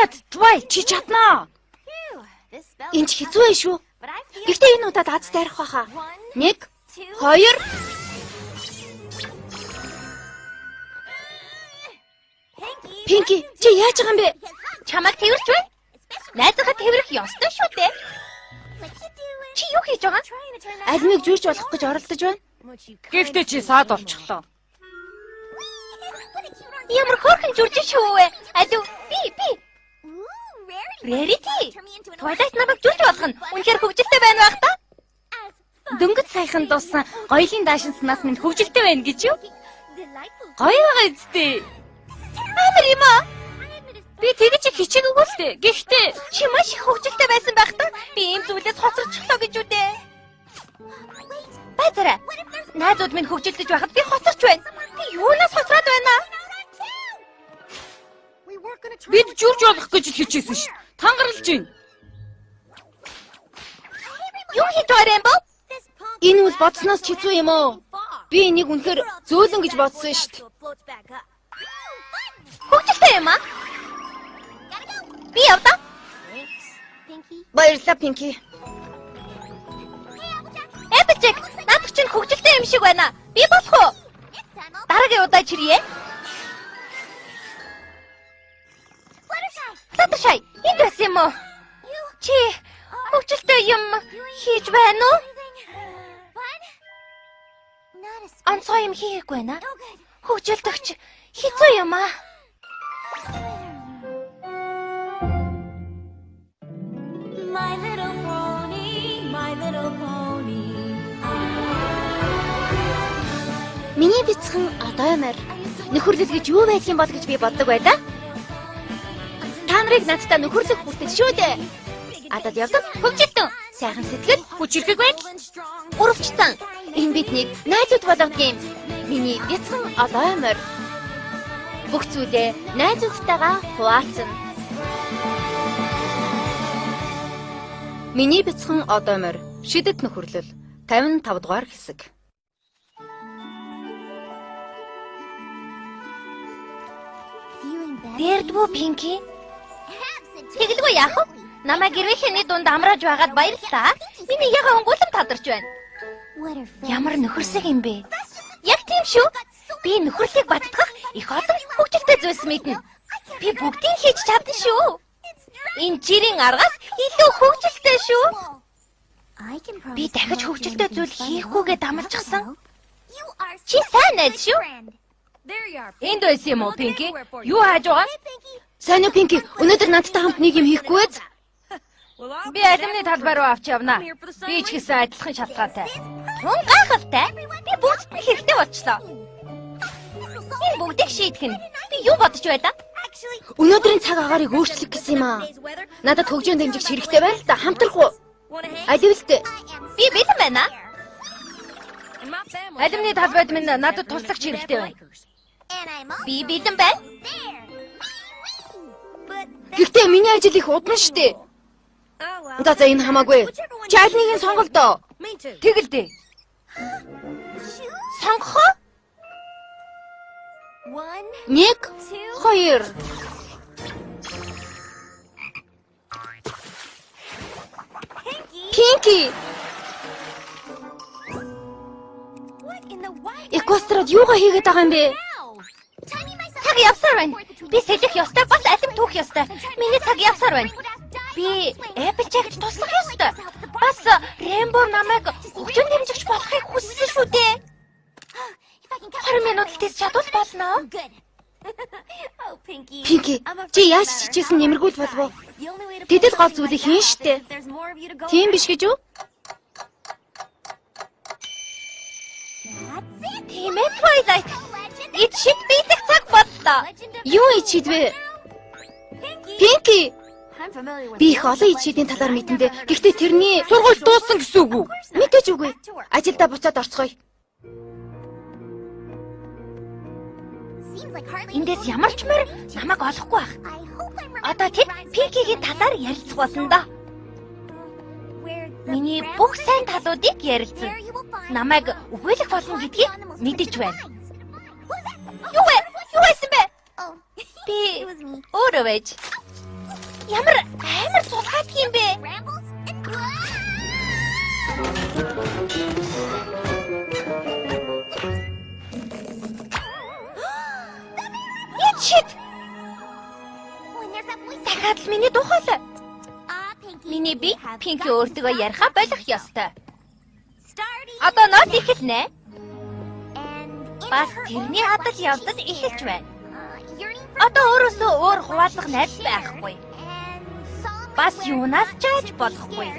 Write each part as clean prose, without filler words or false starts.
Яагаад Твай чи чаднаа? Энд хэцүү ээ шүү. Гэхдээ энэ удаад аз дайрах байхаа. 1 2 Пинки, чи яаж байгаа юм бэ? Чамайг тэрвэрч байна. Найзынхаа тэрвэрх ёстой шүү дээ. Чи юу хийж байгаа? Альмиг жүүрч болох гэж оролдож байна. Гэхдээ чи саад болчихлоо. Ямар хөөрхөн зүрж шүү вэ? Алуу, би. Rarity. Twilight намайг зүрж болох нь үнэхээр хөвгөлтэй байна байх та. Дөнгөж саяхан дууссан гоёлын даашинснаас минь хөвгөлтэй байна гэж юу? Гоё байгаа үстэй. Амар юм аа. Би тэгэж хичээгээгүй л дээ. Гэхдээ Чи маш их хөвгөлтэй байсан байх та. Би ийм зүйлээс хоцорчлоо гэж үү дээ. Базара. Найзууд минь хөвгөлдөж байхад би хоцорч байна. Би юунаас хоцроод байна? Бид жүрж болох гэж хичээсэн ш. Тангарлаж байна. Юу хийж байгаа юм бэ? энэ үл бодсноос ч хэцүү юм уу? Би энийг үнэхээр зөөлөн гэж бодсон шүү дээ. Хөвгөлтэй юм аа? Би явдаа. Баярлалаа, Пинки. Эпчек, надад чинь хөвгөлтэй юм шиг байна. Би болох уу? Дараагийн удаа чирье. Флаттершай, энд байсан юм уу? Чи хөвгөлтэй юм хийж байна уу? Анцгой юм хийхгүй байна. Хөвгөлтөгч хэцүү юм аа. My little pony. Миний бяцхан одоо юмэр нөхөрлөл гэж юу байх юм бол гэж би боддог байлаа. Та нарыг надтай нөхөрлөх хүртэл шүү дээ. Адад явдаг хөвгөлтөн. Сайхан сэтгэл хүчрхэг байл. Урвчтан. Энэ биднийг найзууд болгодог. Миний бяцхан одоо юмэр бүх зүйлээ найзуудтайгаа хуваалцсан. Миний бяцхан одоо юмэр шидэт нөхөрлөл 55 дугаар хэсэг. Дэрдвүү Пинки? Тэгэлгүй яах вэ? Намайг гэрээхний дунд амрааж байгаад баярлалаа. Миний яга онгуулам тадарч байна. Ямар нөхөрсөг юм бэ? Яг тийм шүү. Би нөхөрлийг баттгах их олон хөвгөлтэй зүйлс мэднэ. Би бүгдийг хийж чадна шүү. Энэ жирийн аргаас илүү хөвгөлтэй шүү. Би дахиж хөвгөлтэй зүйл хийхгүйгээ дамжчихсан. Чи сайн найз шүү. Энд байсан юм уу, Пинки? Юу хааж байгаа? Сайн уу, Пинки? Өнөөдөр надтай хамт нэг юм хийхгүй ээ? Би алимны талбай руу авч явнаа. Би ч гэсэн адилхан шалтгаантай. Тун гайхалтай. Би бүгд нь хэрэгтэй болчлоо. Энэ бүгдийг шийдэх нь би юу бодож байлаа? Өнөөдрийн цаг агаарыг өөрчлөх гэсэн юм аа. Надад хөгжөөнд дэмжигч хэрэгтэй байна л да. Хамтрах уу? Адилтэй. Би бэлэн байна. Алимны талбайд минь надад туслагч хэрэгтэй байна. Би бэлэн байна. Гэхдээ миний ажил их удан штэ. За энэ хамаагүй. Чи аль нэгийг сонголдоо. Тэгэл дээ. Сонгох уу? 1 2 Пинки. Эквестрад юугаа хийгээд байгаа юм бэ? Цаг явсаар байна. Би сэлэх ёстой, бас алим түүх ёстой. Миний цаг явсаар байна. Би Эпчект туслах ёстой. Бас Рэмбо намайг хөгжин дэмжигч болохыг хүссэн шүү дээ. 20 минут л тийс чадвал болно. Пинки, чи яаж чичээсэн нэмэргүүл болов уу? Тэдэл гол зүйлийг хийн штэ. Тийм биш гэж үү? Тийм ээ, Twilight. Ичид бийдэх цаг боллоо. Юу ичид вэ? Пинки. Би их олон ичидийн талаар мэдэнтэй. Гэхдээ тэрний Сургууль дууссан гэсэн үг үү? мэдээж үгүй. Ажилдаа буцаад орцгоё. Эндээс ямар ч мөр намайг олохгүй байх. Одоо тэд Пинкигийн талаар ярилцах болно доо. Миний бүх сайн талуудыг ярилцсан. Намайг өгөөлөх болно гэдгийг мэдэж байна. Юу вэ? Юу байсан бэ? Би өөрөө байж. Ямар амар сулхаад юм бэ? Ичид. Дахиад л миний тухайлаа. Миний би Пинки өөртөө ярихаа болох ёстой. Одоо ноос эхэлнэ. Бас тэрний хадал явдал эхэлж байна. Одоо өөрөөсөө өөр хуваалцах найз байхгүй. Бас юунаас ч айж болохгүй.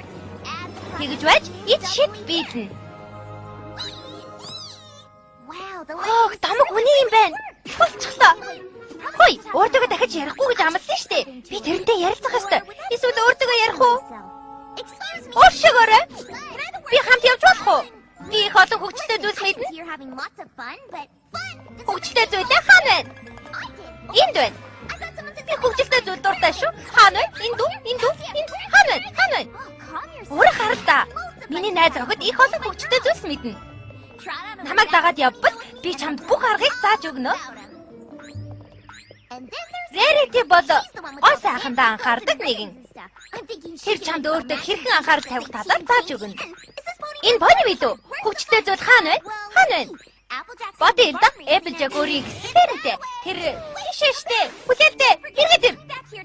Тэгж байж эд шид биеднэ. Хөөг дамаг үний юм байна. Болчихлоо. Хөөе, өөртөө дахиж ярихгүй гэж амласан шүү дээ. Би тэрнтэй ярилцах ёстой. Эсвэл өөртөө ярих уу? Оршигоорой. Би хамт явж болох уу? Би их олон хөвгчлээ зүйлс мэднэ. Хөвгчлээ зүйлээ хаана байна? Энд байна. Би хөвгчлээ зүйл дуртай шүү. Хаана вэ? Энд үү? Хаана байна? Өөр хараа та. Миний найз охид их олон хөвгчлээ зүйлс мэднэ. Намайг дагаад явбал би чамд бүх аргыг зааж өгнө. Зэрэгтэй бол гой сайхандаа анхаардаг нэгэн. Тэр чамд өөртөө хэрхэн анхаарал тавих талаар зааж өгнө. Энэ бони бид үү? Хөвгчлээ зүйл хаана байна? Бодъё л да. Applejack өөрийг хэлсэнтэй. Тэр тийшээ штэ. Хүлээлтээ. Хэрэгэд ир.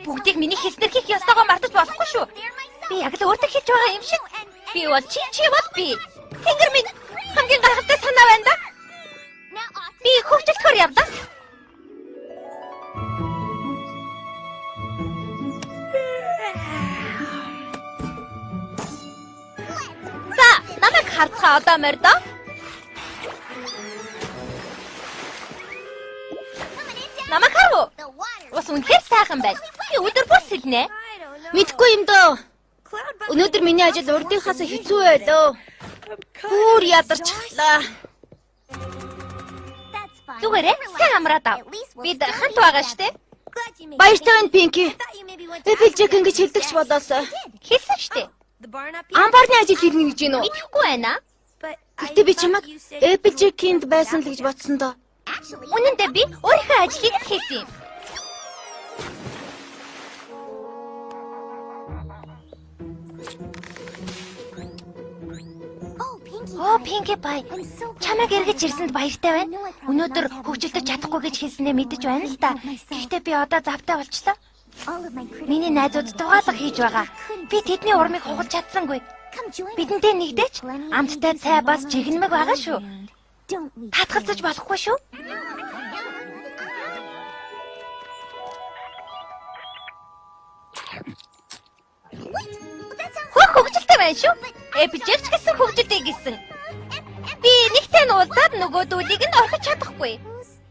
Бүгдийг миний хэлснээр хийх ёстойгоо мартаж болохгүй шүү. Би яг л өөртөө хийж байгаа юм шиг. Би бол чи бол би. Тэнгэр минь хамгийн гайхалтай санаа байна да. Би хөвчлөхөр явлаа. За, намайг харцгаа одоо мордоо. Намайг харав. Ус үнэхээр сайхан байна. Би өдөр бүр сэлнэ. Мэдхгүй юм дөө. Өнөөдөр миний ажил урдынхаас хэцүү байлоо. Бүр ядарчихлаа. Зүгээрээ сайн амраад ав. Бид хамт байгаа штэ. Баяртай байна, Пинки. Applejack ингэж хэлдэгч болоосоо. Хэлсэн штэ. Амбарны ажил хийлнэ гэж гинөө. Итгэхгүй байна. Гэтэ би чамайг Applejack-инд байсан л гэж бодсон доо. Үнэн дээр би өөрийнхөө ажлыг хийсэн юм. Пинки бай. Чамайг эргэж ирсэнд баяртай байна. Өнөөдөр хөгжилдөж чадахгүй гэж хэлснээр мэдэж байна л да. Гэхдээ би одоо завтай болчлоо. Миний найзууд дугаалга хийж байгаа. Би тэдний урмыг хугалж чадсангүй. Бидэнтэй нэгдээч амттай цай бас жигнэмэг байгаа шүү. Татгалзаж болохгүй шүү. Хөгжилтэй байна шүү. Applejack ч гэсэн хөгжилтэй гэсэн. Би нэгтэй нь уулзаад нөгөөдүүлийг нь орхиж чадахгүй.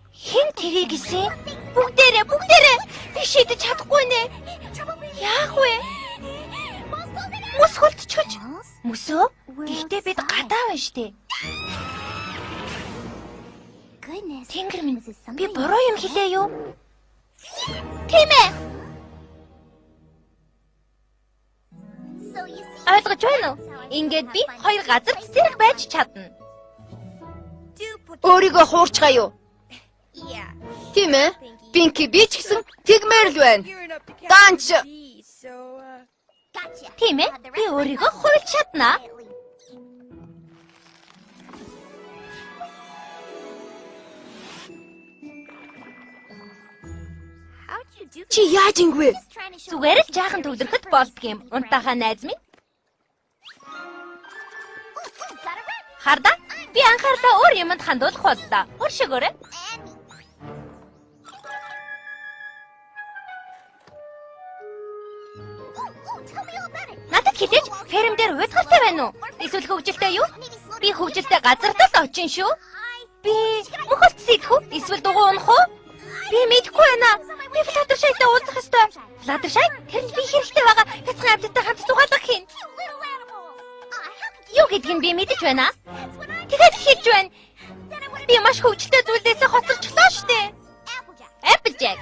Хэн тэрийг гисэн? Бүгдээрээ би шийдэж чадахгүй нэ. Яах вэ? Мөс хөлтчихөж. Мөсөө? Гэхдээ бид гадаа байна штэ. Тэнгэр минь би буруу юм хэлээ юу? Тийм ээ. Ойлгож байна уу? Ингээд би хоёр газар зэрэг байж чадна. Өөрийгөө хуурчгаа юу? Тийм ээ. Пинки би ч гэсэн тэгмээр л байна. Даанч. Тийм ээ. Би өөрийгөө хуульч чаднаа. Чи яаж ингэвэ? Зүгээр л жаахан төвлөрөхөд болдг юм. Унтаахаа найз минь. Харда? Би анхаарлаа өөр юмд хандуулах боллоо. Уршигоорой. Надад хэлээч, ферм дээр уйдгартай байна уу? Эсвэл хөгжилтэй юу? Би хөгжилтэй газардаа л очин шүү. Би мөхөлт сийдэх үү? Эсвэл дугуй унах уу? Би мэдэхгүй байна. Би Флаттершайтай уулзах ёстой. Флаттершай? Тэрэнд би хэрэгтэй байгаа. Хэцхэн амьтдтай хамт дугаалгах юм. Юу гэдгийг би мэдэж байна. Тэгээд хэлж байна. Би маш хөвгөлтэй зүйлдээс хоцорчлоо штэ. Applejack.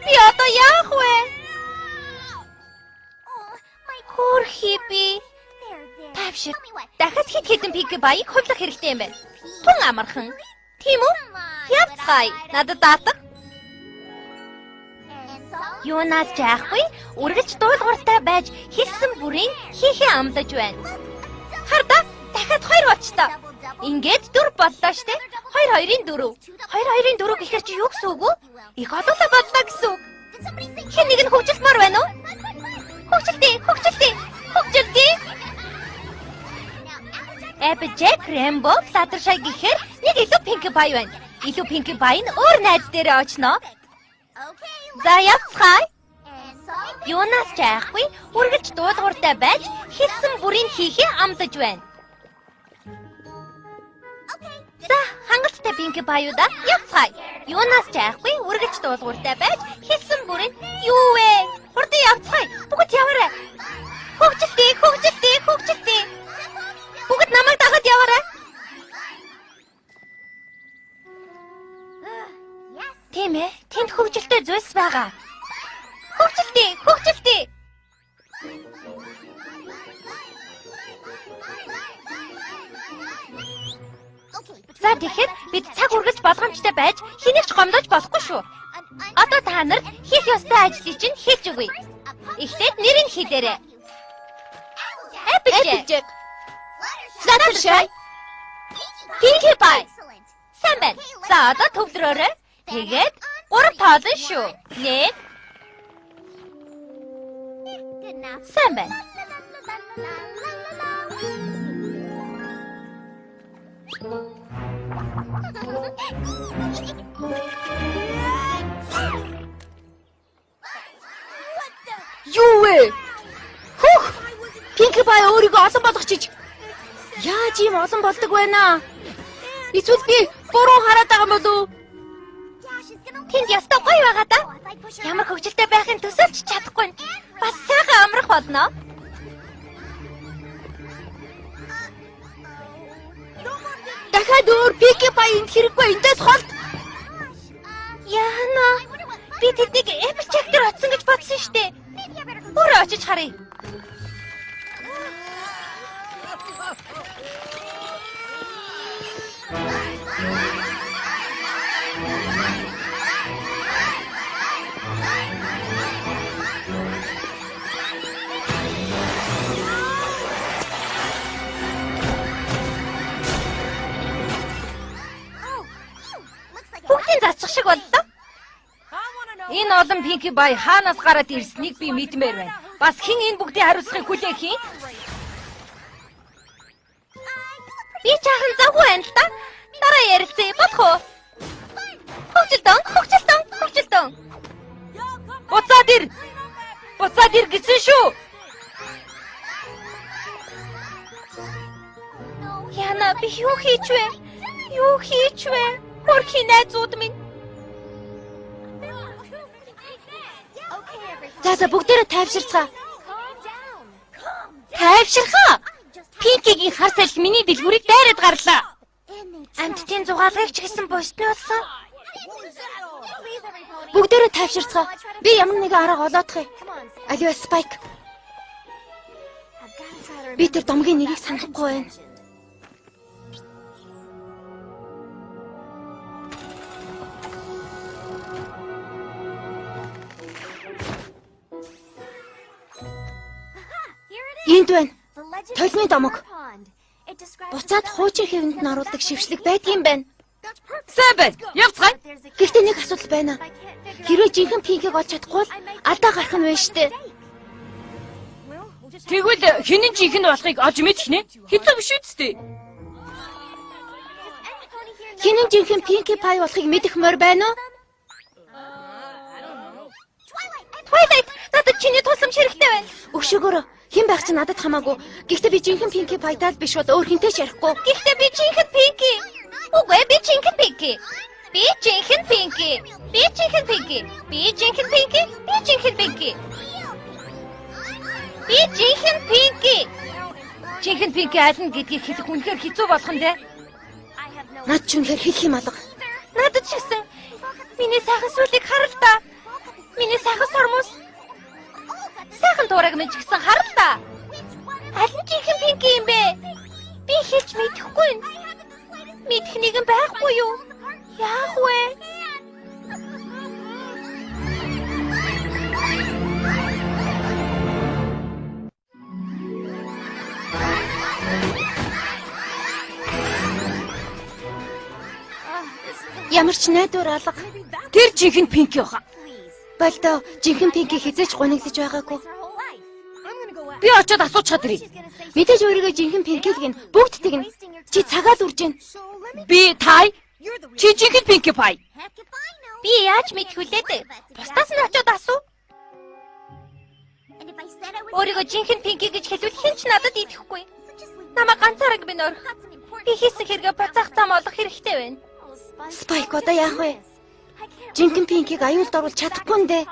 Би одоо яах вэ? Хөрхи би. Тавшиг. Дахиад хит хитэн пиг баяг хувлах хэрэгтэй юм байна. Тун амархан. Тийм үү? Явцгаая. Надад даатах. Юунаас жаахгүй үргэлж дуулууртай байж хэлсэн бүрийн хийхээ амдаж байна. Хардаа дахиад 2 болчлоо. Ингээд 4 боллоо штэ. 2 2-ын 4. 2 2-ын 4 гэхээр чи юу гэсэн үг вэ? Их олоолаа бодлоо гэсэн үг. Хэн нэг нь хөгжилмөр байна уу? Хөгжилтий. Applejack, Rainbow, Fluttershy гэхээр нэг илүү Pinkie Pie байна. Илүү Pinkie Pie нь өөр найз дээрээ очно. За явцгаая. Юунаас жаахгүй үргэлж дуулууртай байж хэлсэн бүрийн хийхээ амдаж байна. За хангалттай Pinkie Pie-уда явцгаая. Юунаас жаахгүй үргэлж дуулууртай байж хэлсэн бүрийн юу вэ? Хурдан явцгаая. Бүгд яваарай. Хөгжилтий. Бүгд намайг дагаад яваарай. Тийм ээ, тэнд хөгжилтэй зүйлс байгаа. Хөгжилтий. За тэгэхэд бид цаг үргэлж болгоомжтой байж хэнийг ч гомдож болохгүй шүү. Одоо та нарт хийх ёстой ажлыг чинь хэлж өгье. Эхлээд нэрийг хэлээрэй. Applejack, Fluttershy, Pinkie Pie. Сайн байна. За одоо төвлөрөөрэй. Тэгээд 3 тоолно шүү. 1. Сайн байна. Юу вэ? Pinkie Pie өөрийгөө олон болгочих. Яаж ийм олон болдог байна? Эсвэл би буруу хараад байгаа юм болов уу? Тэнд ястаа гоё байгаа да. Ямар хөгжилтэй байхын төсөөлж чадахгүй. Бас сайхан амрах болно. Дахиад өөр Pinkie Pie энд хэрэггүй эндээс холд. Яана. Би тэднийг Applejack дээр оцсон гэж бодсон штэ. Өөрөө очиж харъя. Бүгдийн засчих шиг боллоо. Энэ олон Pinkie Pie хаанаас гараад ирснийг би мэдмээр байна. Бас хэн энэ бүгдийн хариуцлагыг хүлээх юм? Би чаахан завгүй байна л да. Дараа ярилцъя болох уу? Хөгжилтөн. Буцаад ир гэсэн шүү. Яна би юу хийж вэ? Хөрхийн найзууд минь. За бүгдээрээ тайвширцгаа. Тайвширхаа. Pinkie-гийн хар салхи миний дэлгүүрийг дайраад гарлаа. Амьтдын зугаалгыг ч гэсэн бусдны болсон. Бүгдээрээ тайвширцгаа. Би ямар нэгэн арга олоодох юм. Аливаа Spike. Би тэр домгийн нэрийг санахгүй байна. Энд байна. Толны домог. Буцаад хуучин хэвэнд нь оруулдаг шившлэг байдгийм байна. Сайн байна. Явцгаая. Гэхдээ нэг асуудал байна. Хэрвээ жинхэнэ Pinkie-г олж чадахгүй бол алдаа гарах нь байна штэ. Тэгвэл хинэн жинхэнэ болохыг олж мэдэх нэ? Хэцүү биш үсттэй. Хинэн жинхэнэ Pinkie Pie болохыг мэдэхмээр байна уу? Twilight, надад чиний тусламж хэрэгтэй байна. Өшөөгөөрөө хэн байх чинь надад хамаагүй. Гэхдээ би жинхэнэ Pinkie Pie-тал биш бол өөр хинтэй ч ярихгүй. Гэхдээ би жинхэнэ Pinkie. Үгүй би жинхэнэ Pinkie. Би жинхэнэ Pinkie. Жинхэнэ Pinkie аль нь гэдгийг хэлэх үнэхээр хэцүү болох нь дээ. Наад ч үнэхээр хэлэх юм алга. Надад ч гэсэн миний сайхан сүлийг харал та. Миний сайхан сормос. Сайхан туурайг минь ч гэсэн харал та. Аль нь жинхэнэ Pinkie юм бэ? Би хэлж мэдэхгүй. Мэдэх нэгэн байхгүй юу? Яах вэ? Ямар ч найдвар алга. Тэр жинхэнэ Пинки баха. Болдоо жинхэнэ Пинки хизээч гуниглаж байгаагүй. Би очиод асуучихад ирье. Мэдээж өөрийгөө жинхэнэ Пинки гин бүгдтэйг нь чи цагаал үрж гин. Би тай. Чи жинхэнэ Пинки Пай. Би яаж мэдхүлээ дээ? Бусдаас нь очиод асуу. Өөрийгөө жинхэнэ Пинки гэж хэлвэл хэн ч надад идэхгүй. Намаа ганцаараа би нөр. Би хийсэн хэрэгээ буцаах зам олох хэрэгтэй байна. Спайк одоо яах вэ? Жинхэнэ Пинкиг аюулд оруулах чадахгүй нэ.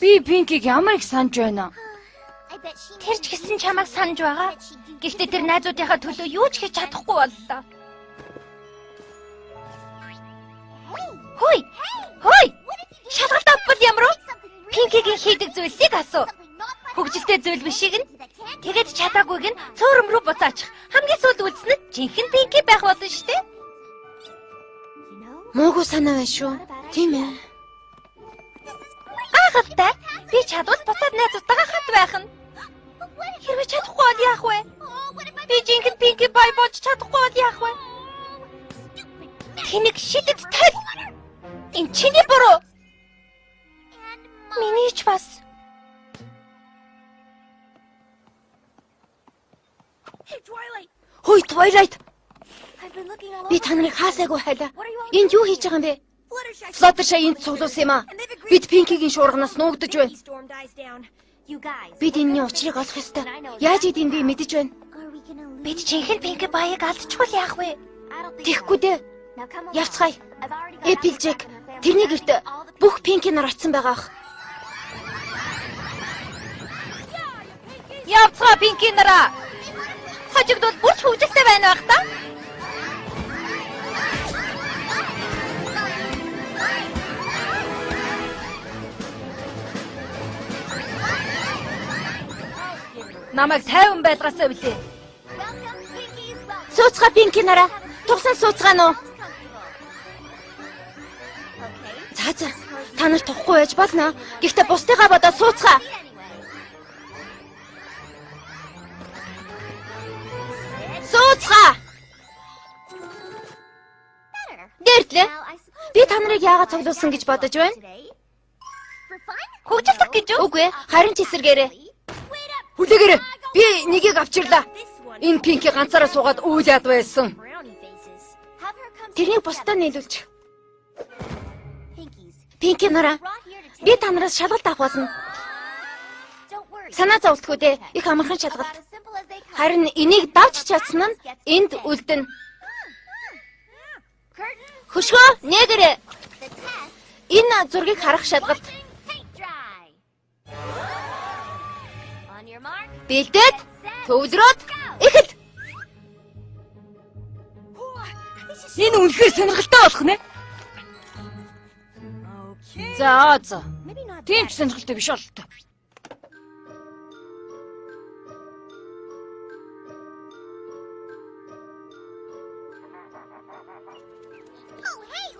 Би Пинкиг ямар их санаж байна. Тэр ч гэсэн чамайг санаж байгаа. Гэхдээ тэр найзуудынхаа төлөө юу ч хийж чадахгүй боллоо. Хөөе. Хөөе. Шалгалт авбал ямар вэ? Пинкигийн хийдэг зүйлсийг асуу. Хөгжилтэй зүйл бишиг нь тэгээд чадаагүйг нь цөөрөм рүү буцаачих. Хамгийн сүүлд үлдсэн нь жинхэнэ Пинки байх болно шүү дээ. Муугүй санаа байна шүү. Тийм ээ. Гайхалтай. Би чадвал буцаад найзуудтайгаа хат байх нь. Хэрвээ чадахгүй бол яах вэ? Би жинхэнэ Пинки Пай болж чадахгүй бол яах вэ? Тэнэг шидэд тал. Энэ чиний буруу. Миний ч бас. Хөөе Twilight. Би та нарыг хаасайгүй хайлаа. Энд юу хийж байгаа юм бэ? Fluttershy энд цуглуулсан юм аа. Бид Пинкигийн шуурганаас нуугдаж байна. Бид энэний учрыг олох ёстой. Яаж ийдгийг би мэдэж байна. Бид жинхэнэ Пинки Паяг алдчихвал яах вэ? Тэхгүй дээ. Явцгаая. Applejack тэрний гэрт бүх Пинки нар очсон байгаа ах. Явцгаа Пинки нараа. Хажигдвал бүр ч хөвгөлтэй байна байх та. Намайг 50 байлгасаа билээ. Сууцгаа Пинки нараа. Тугсан сууцгаана уу? За. Та нар тухгүй байж болно. Гэхдээ бусдыгаа бодоод сууцгаа. Сууцгаа. Дэртлээ. Би та нарыг яагаад цуглуулсан гэж бодож байна? Хөгжилдөх гэж үү? Үгүй ээ, харин ч эсэргээрээ. Хүлээгээрэй. Би нэгийг авчирлаа. Энэ Пинки ганцаараа суугаад үйл яд байсан. Тэрнийг бусдаа нийлүүлж. Пинки нараа. Би та нараас шалгалт авах болно. Санаа зовлтгүй дээ. Их амархан шалгалт. Харин энийг давж чадсан нь энд үлдэнэ. Хөшгөө, нээгэрээ. Энэ зургийг харах шалгалт. Бэлдээд, төвлөрөөд, эхэл. Энэ үнэхээр сонирхолтой болох нэ. За. Тийм ч сонирхолтой биш болтой.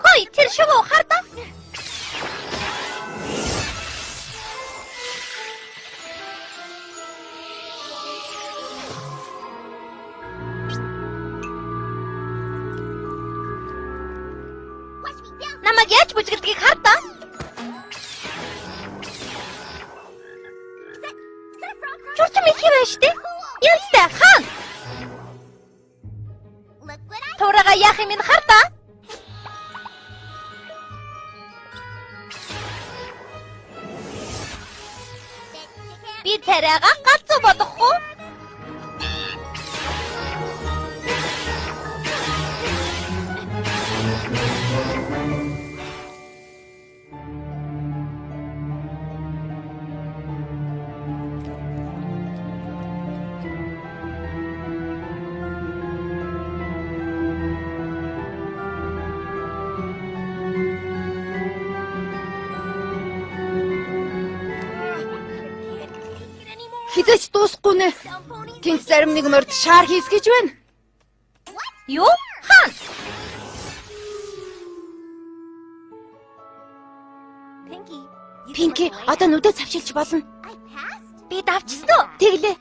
Хөөе, тэр шувуу хардаа. Намайг яаж бүжгэлдгийг хардаа. Чурчм их юм шүү дээ. Янзтай хаан. Туурага яах юм ин хардаа. Би тэрээга гац бодохгүй. Хизээч дуусахгүй нэ. Тэнц зарим нэг морд шаар хийс гэж байна. Юу? Хаан. Пинки одоо нүдээ цавшилж болно. Би давчсан уу? Тэглээ.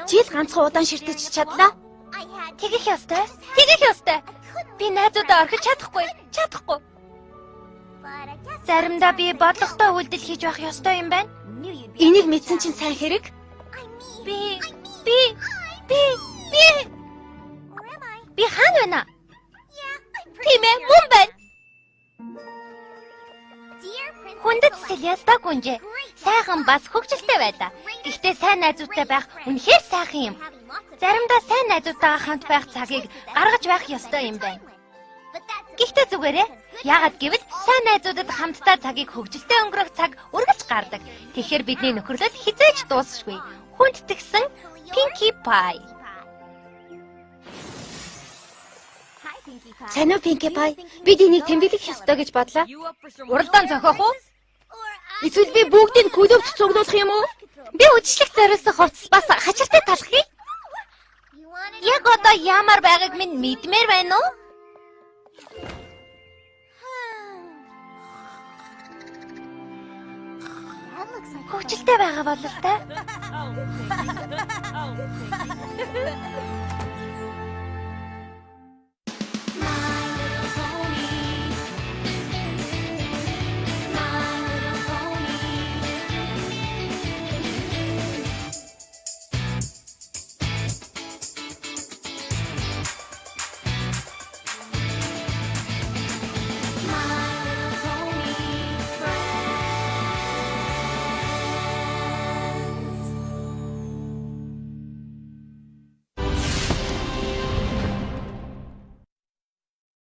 Чи л ганцхан удаан ширтэж чадлаа. Тэгэх ёстой. Би найзуудаа орхиж чадахгүй. Заримдаа би бодлоготой үйлдэл хийж явах ёстой юм байна. Энийг мэдсэн чинь сайн хэрэг. Би хаана байна? Тийм ээ, мөн байна. Хүндэт Селиаста гүнжээ. Сайхан бас хөвгөлтэй байлаа. Гэхдээ сайн найзуудтай байх үнэхээр сайхан юм. Заримдаа сайн найзуудтайгаа хамт байх цагийг гаргаж байх ёстой юм байна. Гэхдээ зүгээрээ яагаад гэвэл сайн найзуудад хамтдаа цагийг хөвгөлтэй өнгөрөх цаг үргэлж гардаг. Тэгэхээр бидний нөхөрлөл хизээж дуусшгүй. Хүндэтгсэн Pinkie Pie. Сайн уу Pinkie Pie? Бид энийг тэмдэглэх ёстой гэж бодлоо. Уралдаан зохиох уу? Эсвэл би бүгдийг клубт цуглуулах юм уу? Би үдшилэх зориулсан хувцас бас хачиртай талхыг. Яг одоо ямар байгааг минь мэдмээр байна уу? Хөвгөлтэй байгаа болов та.